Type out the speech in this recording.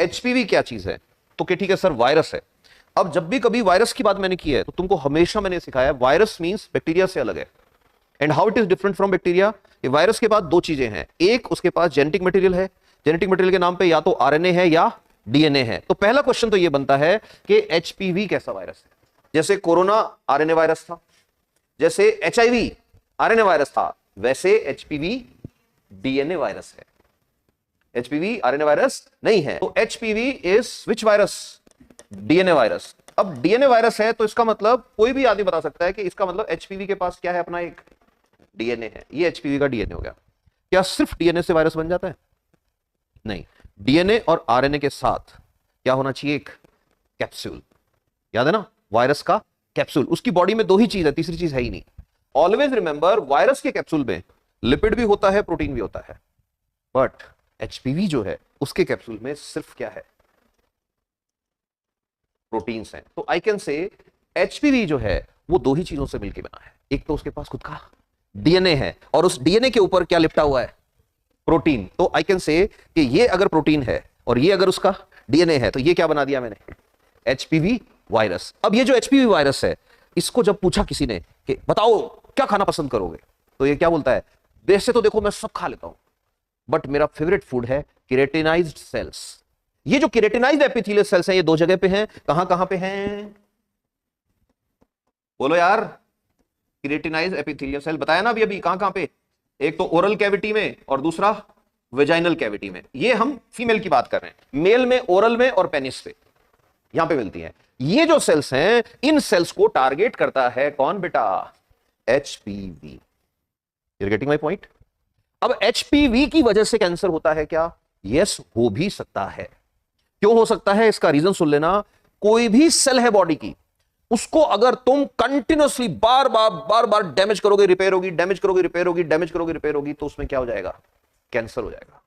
HPV क्या चीज है? तो क्या ठीक है सर, वायरस है। अब जब भी कभी वायरस की बात मैंने की है तो तुमको हमेशा मैंने सिखाया वायरस मींस बैक्टीरिया से अलग है। And how it is different from bacteria? ये वायरस के पास दो चीजें हैं, एक उसके पास जेनेटिक मटेरियल है, जेनेटिक मटेरियल के नाम पे या तो आरएनए है या डीएनए है। तो पहला क्वेश्चन तो ये बनता है कि एचपीवी कैसा वायरस है? जैसे कोरोना आरएनए वायरस था, जैसे एचआईवी आरएनए वायरस था, वैसे एचपीवी डीएनए वायरस है। एचपीवी आरएनए वायरस नहीं है। तो HPV is which virus? DNA virus. अब डीएनए वायरस है तो इसका मतलब कोई भी आदमी बता सकता है कि इसका मतलब एचपीवी के पास क्या है? अपना एक डीएनए है। ये एचपीवी का डीएनए हो गया। क्या सिर्फ डीएनए से वायरस बन जाता है? नहीं, डीएनए और आरएनए के साथ क्या होना चाहिए? एक कैप्सूल। याद है ना, वायरस का कैप्सूल। उसकी बॉडी में दो ही चीज है, तीसरी चीज है ही नहीं। ऑलवेज रिमेंबर, वायरस के कैप्सूल में लिपिड भी होता है, प्रोटीन भी होता है, बट एचपीवी जो है उसके कैप्सूल में सिर्फ क्या है? प्रोटीन्स हैं। तो आई कैन से एचपीवी जो है वो दो ही चीजों से मिलकर बना है। एक तो उसके पास खुद का डीएनए है और उस डीएनए के ऊपर क्या लिपटा हुआ है? प्रोटीन। तो आई कैन से कि ये अगर प्रोटीन है और ये अगर उसका डीएनए है तो ये क्या बना दिया मैंने? HPV virus. अब ये जो एचपीवी वायरस है, इसको जब पूछा किसी ने कि बताओ क्या खाना पसंद करोगे, तो ये क्या बोलता है? वैसे तो देखो मैं सब खा लेता हूं, बट मेरा फेवरेट फूड है केरेटिनाइज्ड सेल्स। ये जो केरेटिनाइज्ड एपिथेलियल सेल्स हैं, ये दो जगह पे हैं। कहां कहां पे हैं? बोलो यार। केरेटिनाइज्ड एपिथेलियल सेल बताया ना अभी अभी, कहां कहां पे? एक तो ओरल कैविटी में और दूसरा वेजाइनल कैविटी में। ये हम फीमेल की बात कर रहे हैं। मेल में ओरल में और पेनिस पे, यहां पे मिलती हैं। ये जो सेल्स हैं, इन सेल्स को टारगेट करता है कौन बेटा? HPV. You are getting my point? अब एचपीवी की वजह से कैंसर होता है क्या? यस, हो भी सकता है। क्यों हो सकता है? इसका रीजन सुन लेना। कोई भी सेल है बॉडी की, उसको अगर तुम कंटिन्यूअसली बार बार डैमेज करोगे, रिपेयर होगी, डैमेज करोगे, रिपेयर होगी, डैमेज करोगे, रिपेयर होगी, तो उसमें क्या हो जाएगा? कैंसर हो जाएगा।